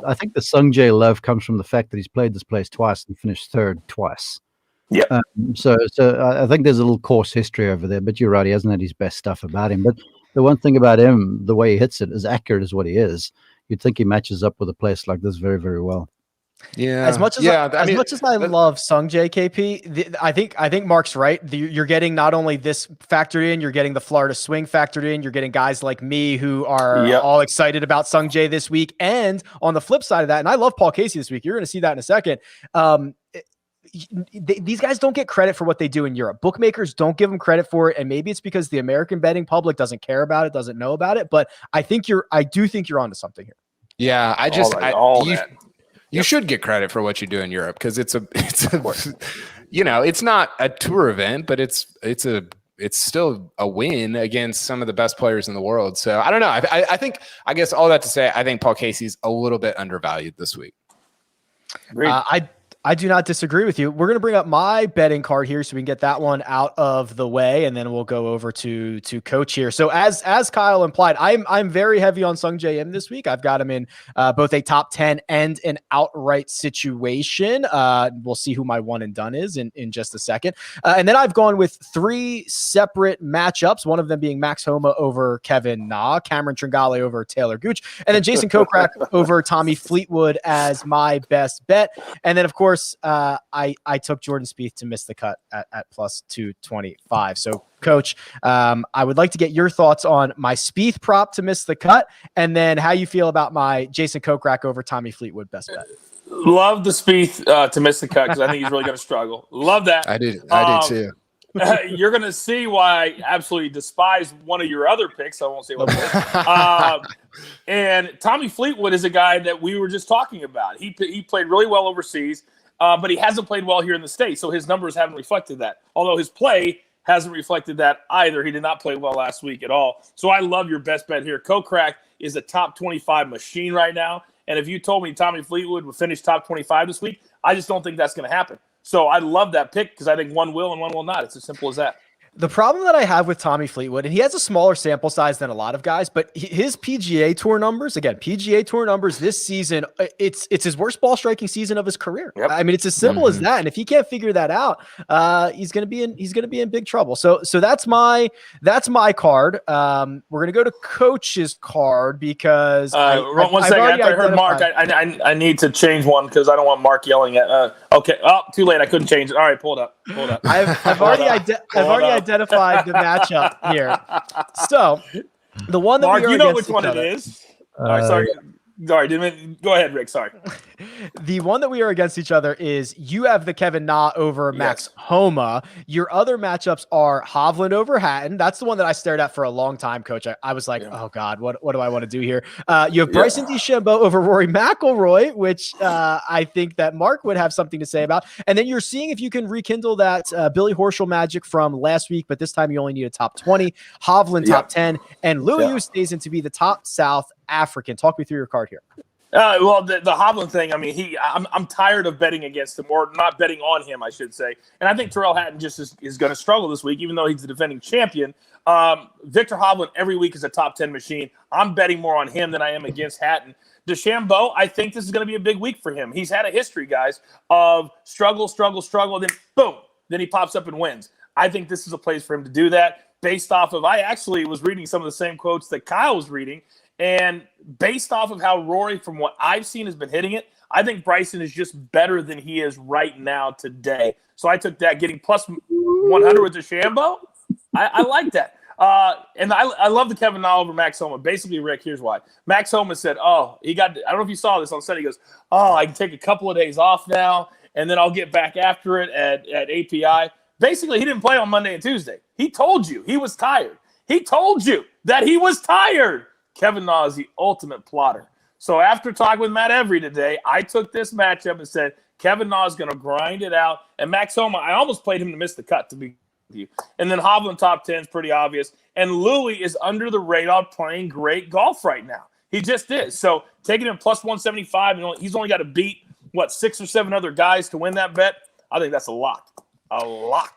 I think the Sungjae love comes from the fact that he's played this place twice and finished 3rd twice. Yeah. So I think there's a little course history over there, but you're right. He hasn't had his best stuff about him. But the one thing about him, the way he hits it, as accurate as what he is, you'd think he matches up with a place like this very, very well. Yeah. As much as much as I love Sungjae KP, I think Mark's right. You're getting not only this factored in, you're getting the Florida swing factored in. You're getting guys like me who are all excited about Sungjae this week. And on the flip side of that, and I love Paul Casey this week. You're going to see that in a second. These guys don't get credit for what they do in Europe. Bookmakers don't give them credit for it, and maybe it's because the American betting public doesn't care about it, doesn't know about it. But I do think you're onto something here. Yeah, you should get credit for what you do in Europe because it's not a tour event, but it's still a win against some of the best players in the world. So I don't know. I guess all that to say, I think Paul Casey's a little bit undervalued this week. I do not disagree with you. We're going to bring up my betting card here so we can get that one out of the way, and then we'll go over to Coach here. So as Kyle implied, I'm very heavy on Sungjae Im this week. I've got him in both a top 10 and an outright situation. We'll see who my one and done is in just a second. And then I've gone with 3 separate matchups, one of them being Max Homa over Kevin Na, Cameron Tringale over Taylor Gooch, and then Jason Kokrak over Tommy Fleetwood as my best bet. And then, of course, I took Jordan Spieth to miss the cut at plus 225. So, Coach, I would like to get your thoughts on my Spieth prop to miss the cut, and then how you feel about my Jason Kokrak over Tommy Fleetwood best bet. Love the Spieth to miss the cut because I think he's really going to struggle. Love that. I did too. You're going to see why I absolutely despise one of your other picks. I won't say what it is. And Tommy Fleetwood is a guy that we were just talking about. He played really well overseas, but he hasn't played well here in the States, so his numbers haven't reflected that. Although his play hasn't reflected that either. He did not play well last week at all. So I love your best bet here. Kokrak is a top 25 machine right now, and if you told me Tommy Fleetwood would finish top 25 this week, I just don't think that's going to happen. So I love that pick because I think one will and one will not. It's as simple as that. The problem that I have with Tommy Fleetwood, and he has a smaller sample size than a lot of guys, but his PGA Tour numbers, this season, it's his worst ball striking season of his career. Yep. I mean, it's as simple as that. And if he can't figure that out, he's going to be in big trouble. So that's my card. We're going to go to Coach's card because one second. After I heard Mark, I need to change one because I don't want Mark yelling at. Okay. Oh, too late. I couldn't change it. All right, pull it up. I've already identified the matchup here. So the one that Mark, we are you know against which one it is. Sorry. Go ahead, Rick. Sorry. The one that we are against each other is you have the Kevin Na over Max Homa. Your other matchups are Hovland over Hatton. That's the one that I stared at for a long time, Coach. I was like, oh God, what do I want to do here? You have Bryson DeChambeau over Rory McIlroy, which I think that Mark would have something to say about. And then you're seeing if you can rekindle that Billy Horschel magic from last week, but this time you only need a top 20, Hovland top 10, and Louis stays in to be the top South African. Talk me through your card here. Well, the Hovland thing, I mean, I'm tired of betting against him, or not betting on him, I should say. And I think Tyrrell Hatton just is going to struggle this week, even though he's the defending champion. Victor Hovland every week is a top 10 machine. I'm betting more on him than I am against Hatton. DeChambeau, I think this is going to be a big week for him. He's had a history, guys, of struggle, then boom, then he pops up and wins. I think this is a place for him to do that based off of, I actually was reading some of the same quotes that Kyle was reading, and based off of how Rory, from what I've seen, has been hitting it, I think Bryson is just better than he is right now today. So I took that, getting plus 100 with DeChambeau. I like that. And I love the Kevin Na over Max Homa. Basically, Rick, here's why. Max Homa said, I don't know if you saw this on Sunday. He goes, I can take a couple of days off now, and then I'll get back after it at API. Basically, he didn't play on Monday and Tuesday. He told you he was tired. He told you that he was tired. Kevin Na is the ultimate plotter. So after talking with Matt Every today, I took this matchup and said Kevin Na is going to grind it out. And Max Homa, I almost played him to miss the cut, to be with you. And then Hovland top 10 is pretty obvious. And Louis is under the radar playing great golf right now. He just is. So taking him plus 175, and he's only got to beat, 6 or 7 other guys to win that bet. I think that's a lock. A lock.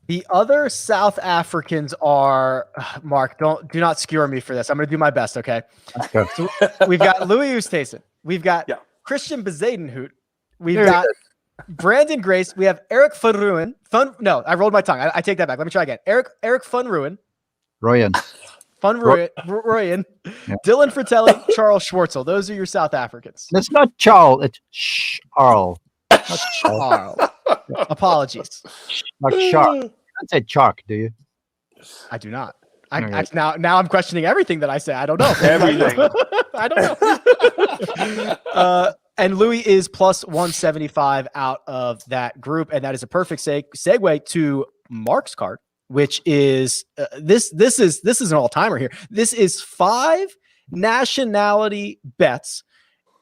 The other South Africans are, Mark, do not skewer me for this. I'm going to do my best, okay? So we've got Louis Oosthuizen. We've got Christian Bezuidenhout. We've got Brandon Grace. We have Eric Van Rooyen. No, I rolled my tongue. I take that back. Let me try again. Eric Van Rooyen. Royan. Royan, Dylan Fratelli, Charles Schwartzel. Those are your South Africans. It's not Charles. It's Charles. Not Charles. Apologies. Not Shark. You don't say Shark, do you? I do not. Right. Now I'm questioning everything that I say. I don't know. Everything. I don't know. And Louis is plus 175 out of that group, and that is a perfect segue to Mark's card, which is this is an all-timer here. This is 5 nationality bets.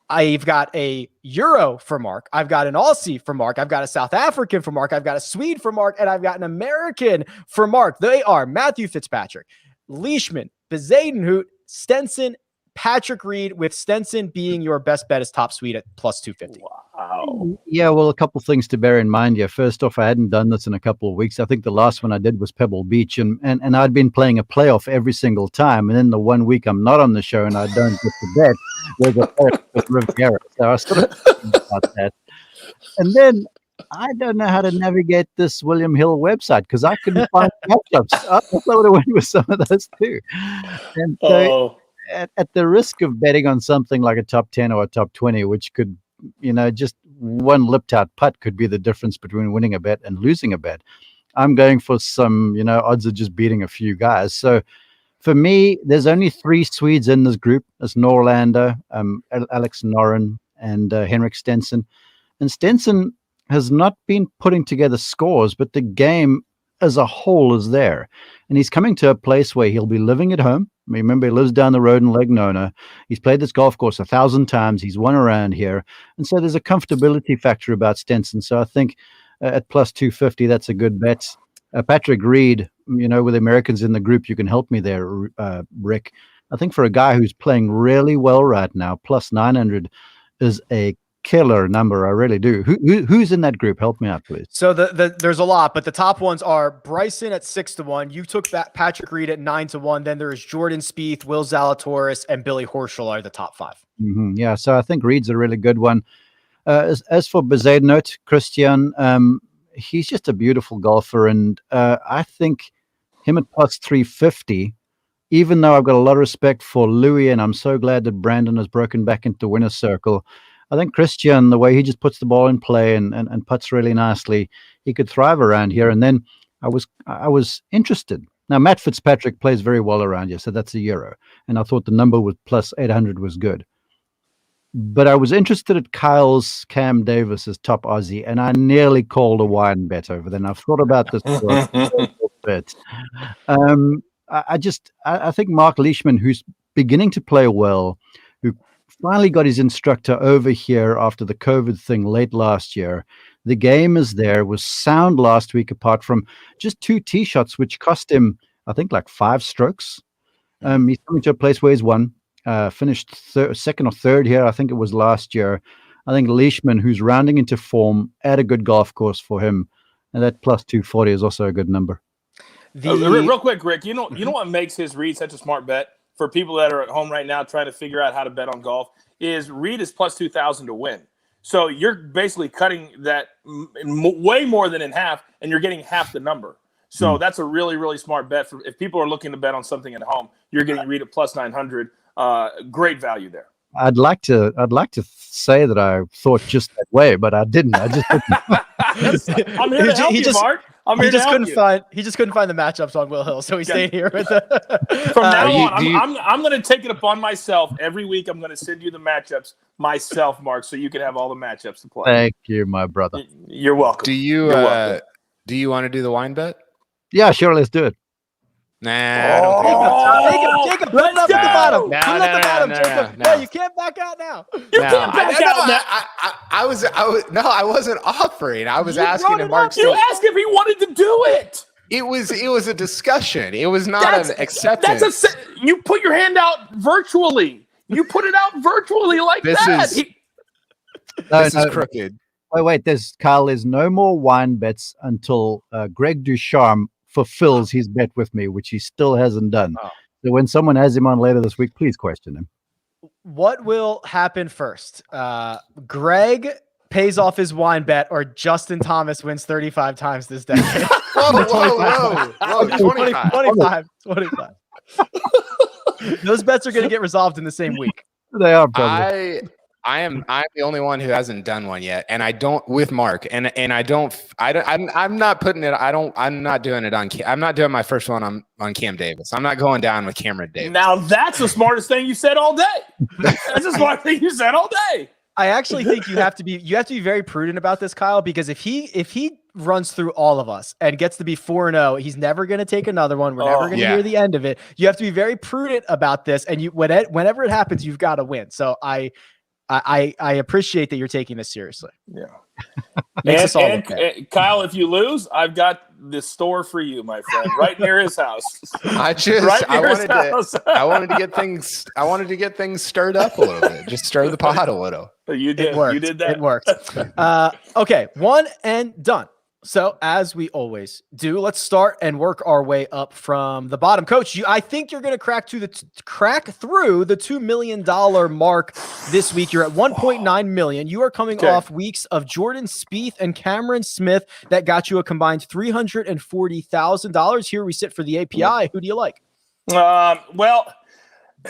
I've got a Euro for Mark. I've got an Aussie for Mark. I've got a South African for Mark. I've got a Swede for Mark. And I've got an American for Mark. They are Matthew Fitzpatrick, Leishman, Bezadenhout, Stenson, Patrick Reed, with Stenson being your best bet as top Swede at plus 250. Wow. Yeah, well, a couple things to bear in mind here. First off, I hadn't done this in a couple of weeks. I think the last one I did was Pebble Beach, and I'd been playing a playoff every single time. And then the 1 week I'm not on the show and I don't get to bet, there's a playoff with Riviera. So I was sort of thinking about that. And then I don't know how to navigate this William Hill website because I couldn't find matchups. I would have went with some of those too. And so at the risk of betting on something like a top 10 or a top 20, which could, just one lipped out putt could be the difference between winning a bet and losing a bet, I'm going for some, odds of just beating a few guys. So for me, there's only 3 Swedes in this group. It's Norlander, Alex Noren, and Henrik Stenson. And Stenson has not been putting together scores, but the game as a whole is there. And he's coming to a place where he'll be living at home. Remember, he lives down the road in Lake Nona. He's played this golf course 1,000 times. He's won around here. And so there's a comfortability factor about Stenson. So I think at plus 250, that's a good bet. Patrick Reed, with Americans in the group, you can help me there, Rick. I think for a guy who's playing really well right now, plus 900 is a killer number. I really do. Who's in that group? Help me out, please. So there's a lot, but the top ones are Bryson at 6-1. You took that Patrick Reed at 9-1. Then there's Jordan Spieth, Will Zalatoris, and Billy Horschel are the top 5. Mm-hmm. Yeah, so I think Reed's a really good one. As for Bezadenhout, Christian, he's just a beautiful golfer, and I think him at plus 350. Even though I've got a lot of respect for Louis, and I'm so glad that Brandon has broken back into the winner's circle, I think Christian, the way he just puts the ball in play and putts really nicely, he could thrive around here. And then I was interested. Now, Matt Fitzpatrick plays very well around here, so that's a Euro. And I thought the number with plus 800 was good. But I was interested at Kyle's Cam Davis as top Aussie, and I nearly called a wine bet over then. I've thought about this for a bit. I think Mark Leishman, who's beginning to play well, who finally got his instructor over here after the COVID thing late last year. The game is there, was sound last week apart from just 2 tee shots, which cost him, I think, like 5 strokes. He's coming to a place where he's won, finished second or third here, I think it was last year. I think Leishman, who's rounding into form, at a good golf course for him. And that plus 240 is also a good number. Real quick, Rick, you know what makes his Reed such a smart bet? For people that are at home right now trying to figure out how to bet on golf, is Reed is plus 2,000 to win. So you're basically cutting that way more than in half, and you're getting half the number. So that's a really, really smart bet. For if people are looking to bet on something at home, you're getting Reed at plus 900. Great value there. I'd like to say that I thought just that way, but I didn't. I just didn't. I'm here to help you, Mark. He just couldn't find the matchups on Will Hill, so he stayed here with the. From now on, I'm going to take it upon myself. Every week, I'm going to send you the matchups myself, Mark, so you can have all the matchups to play. Thank you, my brother. You're welcome. Do you want to do the wine bet? Yeah, sure. Let's do it. Nah, I don't think Jacob, put it up at the bottom. No, put it at the bottom, Jacob. no. You can't back out now. You can't back out now. I wasn't offering. I was asking if Mark. You asked if he wanted to do it. It was a discussion. It was not an acceptance. You put your hand out virtually. You put it out virtually like that. This is crooked. Wait. There's no more wine bets until Greg Ducharme fulfills his bet with me, which he still hasn't done. Oh. So when someone has him on later this week, please question him. What will happen first? Greg pays off his wine bet, or Justin Thomas wins 35 times this decade? Whoa. 25. Those bets are going to get resolved in the same week. They are probably. I'm the only one who hasn't done one yet, and I don't with Mark, and I'm not putting it. I'm not doing it on. I'm not doing my first one on Cam Davis. I'm not going down with Cameron Davis. Now that's the smartest thing you said all day. That's the smartest thing you said all day. I actually think you have to be very prudent about this, Kyle, because if he runs through all of us and gets to be 4-0, he's never going to take another one. We're never going to hear the end of it. You have to be very prudent about this, and whenever it happens, you've got to win. So I appreciate that you're taking this seriously. Yeah. Makes us all and Kyle, if you lose, I've got this store for you, my friend, right near his house. I wanted to get things stirred up a little bit. Just stir the pot a little. You did. You did that. It worked. Okay, one and done. So as we always do, let's start and work our way up from the bottom. Coach, I think you're going to crack through the $2 million mark this week. You're at 1.9 million. You are coming off weeks of Jordan Spieth and Cameron Smith that got you a combined $340,000. Here we sit for the API. Who do you like? Well,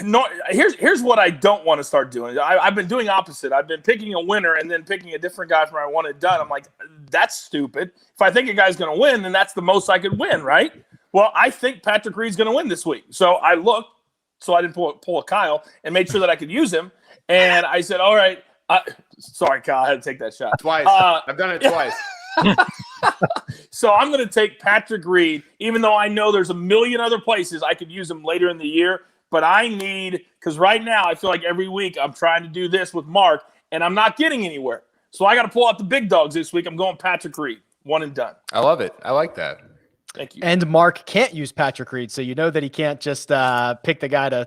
no. Here's what I don't want to start doing. I've been doing opposite. I've been picking a winner and then picking a different guy from where I want it done. I'm like, that's stupid. If I think a guy's going to win, then that's the most I could win, right? Well, I think Patrick Reed's going to win this week. So I looked, so I didn't pull a Kyle and made sure that I could use him. And I said, all right. Sorry, Kyle, I had to take that shot. Twice. I've done it twice. So I'm going to take Patrick Reed, even though I know there's a million other places I could use him later in the year. But I need, because right now I feel like every week I'm trying to do this with Mark, and I'm not getting anywhere. So I got to pull out the big dogs this week. I'm going Patrick Reed, one and done. I love it. I like that. Thank you. And Mark can't use Patrick Reed, so you know that he can't just pick the guy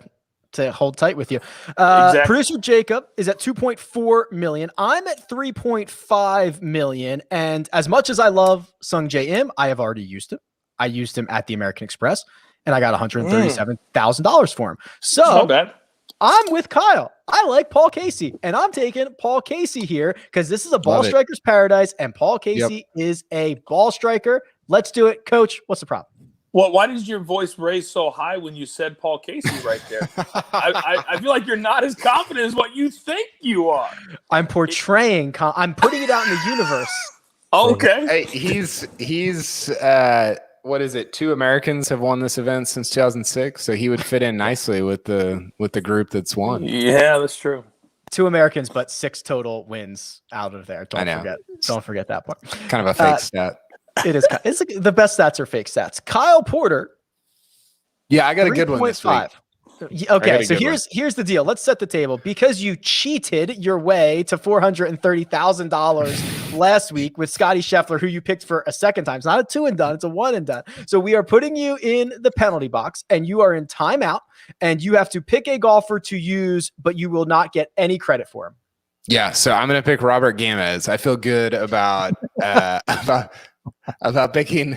to hold tight with you. Exactly. Producer Jacob is at 2.4 million. I'm at 3.5 million. And as much as I love Sung J M, I have already used him. I used him at the American Express, and I got $137,000 for him. So not bad. I'm with Kyle. I like Paul Casey, and I'm taking Paul Casey here because this is a ball striker's paradise, and Paul Casey is a ball striker. Let's do it. Coach, what's the problem? Well, why did your voice raise so high when you said Paul Casey right there? I feel like you're not as confident as what you think you are. I'm portraying. I'm putting it out in the universe. Okay. Hey, he's what is it? 2 Americans have won this event since 2006, so he would fit in nicely with the group that's won. Yeah, that's true. 2 Americans, but 6 total wins out of there. Don't forget that part. Kind of a fake stat. It is. It's like the best stats are fake stats. Kyle Porter. Yeah, I got a good one this week. Okay, so here's the deal. Let's set the table. Because you cheated your way to $430,000 last week with Scotty Scheffler, who you picked for a second time. It's not a 2 and done, it's a 1 and done. So we are putting you in the penalty box, and you are in timeout, and you have to pick a golfer to use, but you will not get any credit for him. Yeah, so I'm going to pick Robert Gamez. I feel good about picking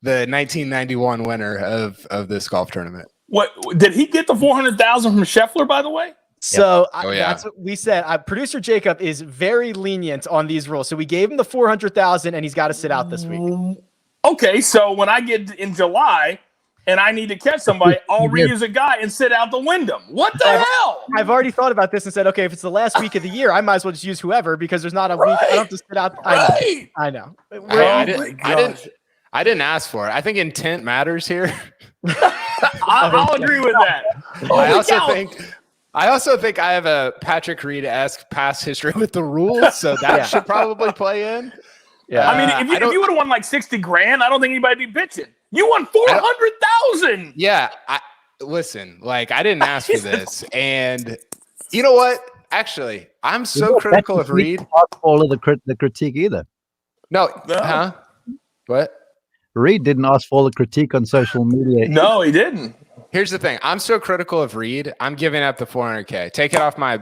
the 1991 winner of this golf tournament. What did he get the $400,000 from Scheffler, by the way? So that's what we said. Producer Jacob is very lenient on these rules. So we gave him the $400,000, and he's got to sit out this week. Okay, so when I get in July and I need to catch somebody, I'll reuse a guy and sit out the Wyndham. What the hell? I've already thought about this and said, okay, if it's the last week of the year, I might as well just use whoever because there's not a week. I don't have to sit out. I know. I didn't ask for it. I think intent matters here. I'll agree with that. I also think I have a Patrick Reed-esque past history with the rules, so that should probably play in. Yeah, I mean, if you would have won like $60,000, I don't think anybody'd be bitching. You won $400,000. Yeah, listen, like I didn't ask for this, and you know what? Actually, I'm so critical of Reed. All of the critique either. No, huh? What? Reed didn't ask for all the critique on social media. No, he didn't. Here's the thing. I'm so critical of Reed. I'm giving up the $400K. Take it off my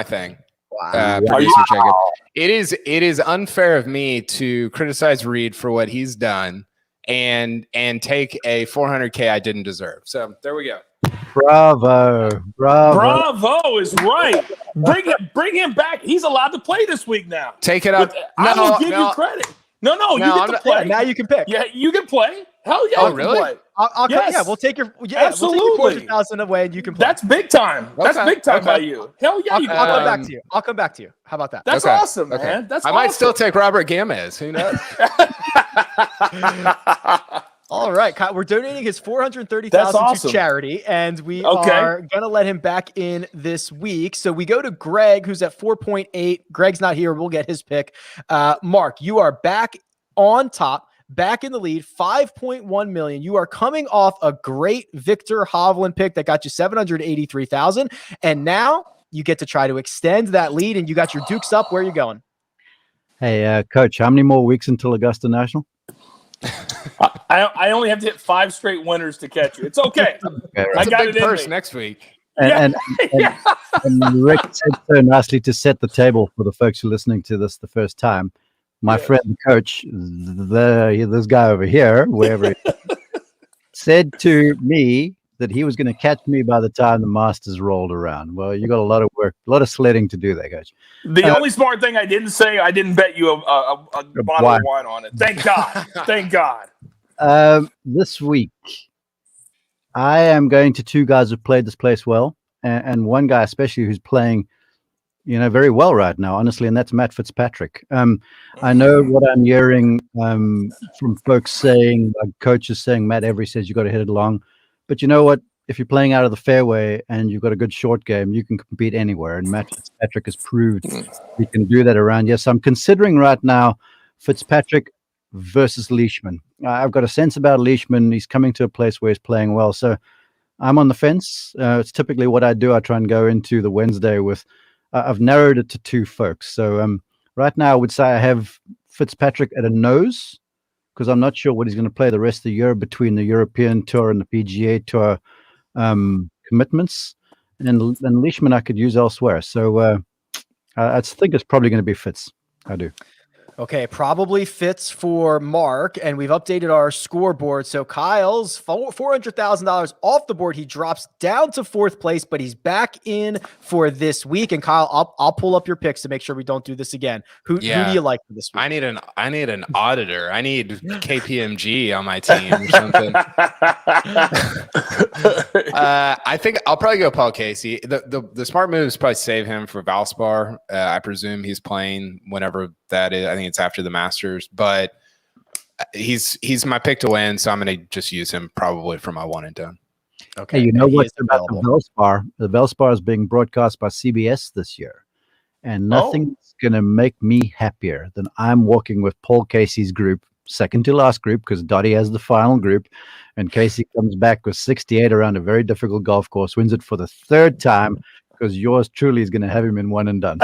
thing. Wow. Producer Jacob. It is unfair of me to criticize Reed for what he's done and take a $400K I didn't deserve. So there we go. Bravo is right. Bring him back. He's allowed to play this week now. Take it up. I will give you credit. No, you No, get I'm to not- play. Now you can pick. Yeah, you can play. Hell yeah, Oh, you can really? play. I'll Yes. yeah, we'll take your We'll take Absolutely. your 400,000 away, and you can play. That's big time. That's Okay, big time by okay. you. Hell yeah, you can I'll play. come back to you. I'll come back to you. How about that? That's Okay, awesome, okay. man. That's I might still take Robert Gamez. Who knows? All right, Kyle, we're donating his That's $430,000 awesome. to charity, and we Okay. are gonna let him back in this week. So we go to Greg, who's at 4.8. Greg's not here. We'll get his pick. Mark, you are back on top, back in the lead, 5.1 million. You are coming off a great Victor Hovland pick that got you 783,000, and now you get to try to extend that lead, and you got your Dukes up. Where are you going? Hey, Coach, how many more weeks until Augusta National? I only have to hit 5 straight winners to catch you. It's okay. Okay, right. I That's got a big it in purse me. next week. And Yeah. Rick said so nicely to set the table for the folks who are listening to this the first time. My Yes. friend, the coach, this guy over here, wherever he said to me that he was going to catch me by the time the Masters rolled around. Well, you got a lot of work, a lot of sledding to do there, Coach. The only smart thing I didn't say, I didn't bet you a bottle wine. of wine on it. Thank God. Thank God. This week, I am going to 2 guys who've played this place well, and one guy especially who's playing, very well right now, honestly, and that's Matt Fitzpatrick. I know what I'm hearing from folks saying, coaches saying, Matt Every says you got to hit it long, but you know what? If you're playing out of the fairway and you've got a good short game, you can compete anywhere, and Matt Fitzpatrick has proved he can do that around. Yes, I'm considering right now Fitzpatrick versus Leishman. I've got a sense about Leishman. He's coming to a place where he's playing well. So I'm on the fence. It's typically what I do. I try and go into the Wednesday with, I've narrowed it to 2 folks. So right now I would say I have Fitzpatrick at a nose because I'm not sure what he's going to play the rest of the year between the European Tour and the PGA Tour commitments. And Leishman I could use elsewhere. So I think it's probably going to be Fitz. I do. Okay, probably fits for Mark, and we've updated our scoreboard. So Kyle's $400,000 off the board. He drops down to 4th place, but he's back in for this week. And Kyle, I'll pull up your picks to make sure we don't do this again. Who do you like for this week? I need an auditor. I need KPMG on my team or something. I think I'll probably go Paul Casey. The smart move is probably save him for Valspar. I presume he's playing whenever that is. I think it's after the Masters, but he's my pick to win, so I'm going to just use him probably for my one and done. Okay, Hey, you know he what's is about the Valspar? The Valspar is being broadcast by CBS this year, and nothing's going to make me happier than I'm walking with Paul Casey's group, second to last group, because Dottie has the final group, and Casey comes back with 68 around a very difficult golf course, wins it for the 3rd time, because yours truly is going to have him in one and done.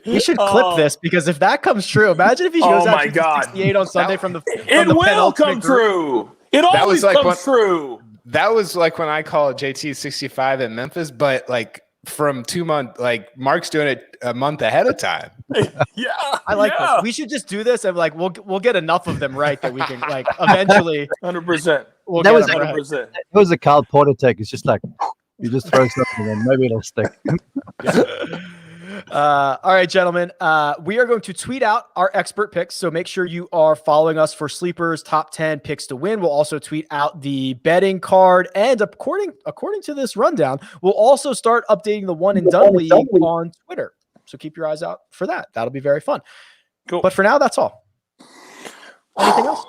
We should clip this because if that comes true, imagine if he goes out my to God. 68 on Sunday from the It will penultimate come group. true. It That always was like comes true. That was like when I called JT 65 at Memphis, but like from 2 months, like Mark's doing it a month ahead of time. Yeah, I like this. We should just do this and like we'll get enough of them right that we can like eventually 100%. we'll That get was them right. 100%. It was a Kyle Porter take. It's just like, you just throw something and maybe it'll stick. All right, gentlemen. We are going to tweet out our expert picks. So make sure you are following us for sleepers, top 10 picks to win. We'll also tweet out the betting card. And according to this rundown, we'll also start updating the one and done league on Twitter. So keep your eyes out for that. That'll be very fun. Cool. But for now, that's all. Anything else?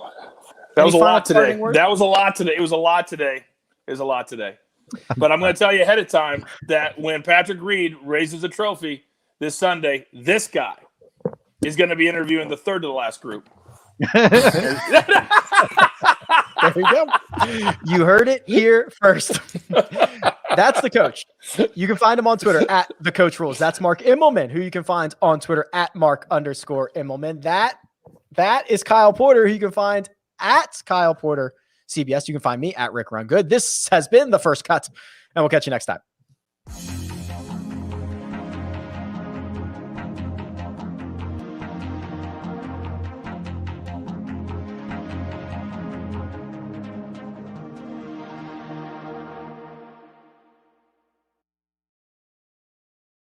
That was a Any final lot today. parting words? That was a lot today. It was a lot today. But I'm going to tell you ahead of time that when Patrick Reed raises a trophy this Sunday, this guy is going to be interviewing the 3rd to the last group. There you go. You heard it here first. That's the coach. You can find him on Twitter at the Coach Rules. That's Mark Immelman, who you can find on Twitter at Mark_Immelman. That is Kyle Porter, who you can find at Kyle Porter CBS. You can find me at Rick Run Good. This has been The First Cut, and we'll catch you next time.